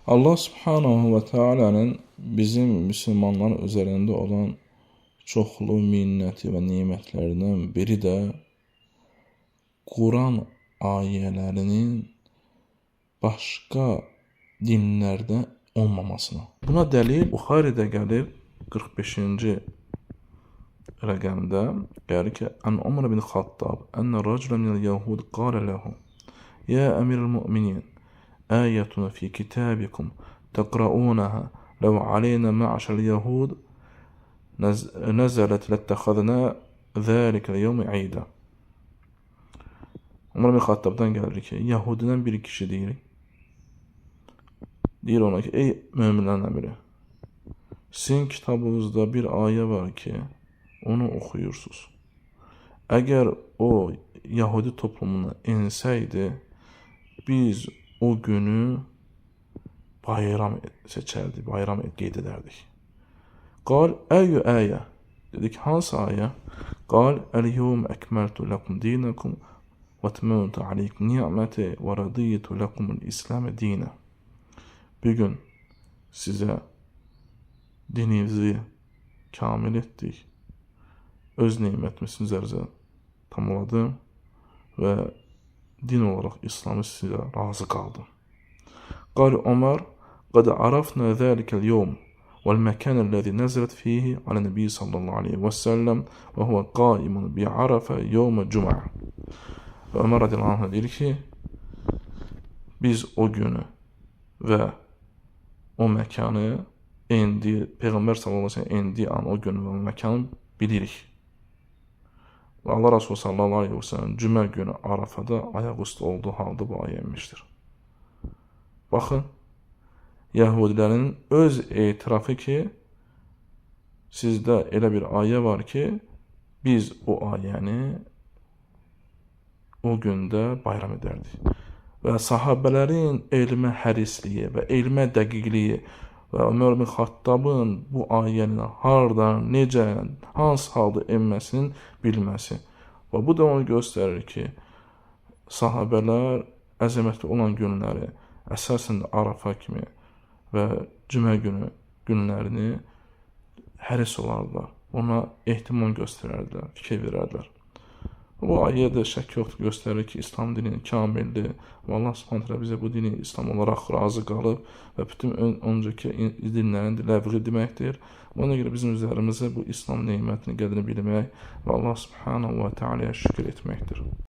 Allah Subhanahu ve Taala'nın bizim Müslümanlar üzerinde olan çoxlu minnəti və nimətlərindən biri də Quran ayələrinin başqa dinlərdə olmamasına. Buna dəlil Buxaridə gəlir 45-ci rəqəmdə gəlir ki, Ən Ömər bin Xattab ənə rəculə minəl yəhud qalə ləhu Ya əmirəl müminin ayətun fi kitabikum təqra'unaha ləv aleyna mə'şəl yəhud nəzələt ləttəxədnə zəlikəl yevmi əydə. Ömər bin Xattabdan gəlir ki, Yahudidən bir kişi deyir ona ki, ey möminlərin əmiri, sizin kitabınızda bir ayə var ki, onu oxuyursunuz. Əgər o Yahudi toplumuna insəydi, biz o günü bayram seçərdik, bayram qeyd edərdik. Qal, əyyü əyə, dedik, hansı ayə? Qal, əl-yevm əkməltu ləkum dinəkum və tməmtu aleykum ni'məti və radiyyətu ləkumul İslamə dinə. Bugün sizə dininizi kamil etdik, öz nimətimizi üzərinizə tamamladım və din olaraq İslamı sizə razı qaldım. Qal Ömər, qad arafna zəlikəl yevm vəl-məkan əlləzi nəzələt fihi alə nəbi sallallahu aleyhi və səlləm və huvə qaimun bi arafə yevmə cümə. Və Ömər radiyallahu anh deyir ki, biz o günü və o məkanı Peyğəmbər sallallahu aleyhi və səlləm indiyi an o günü və o məkanı bilirik. Və Allah Rasulü sallallahu aleyhi və səlləm cümə günü Arafada ayaq üstü olduğu halda bu ayə inmişdir. Baxın, Yahudilərin öz etirafı ki, sizdə elə bir ayə var ki, biz o ayəni o gündə bayram edərdik. Və sahabələrin elmə hərisliyi və elmə dəqiqliyi və Ömər bin Xattabın bu ayənin hardan, necə, hansı halda enməsinin bilməsi. Və bu da onu göstərir ki, sahabələr əzəmətli olan günləri, əsasən də Arafa kimi və cümə günlərini həris olardılar. Ona ehtimam göstərərdilər, fikir verərdilər. Bu ayədə şək yoxdur, göstərir ki, İslam dini kamildir və Allah Subhanahu bizə bu dini İslam olaraq razı qalıb və bütün öncəki dinlərin ləğvi deməkdir. Ona görə bizim üzərimizə bu İslam nemətini qədrini bilmək və Allah Subhanahu şükür etməkdir.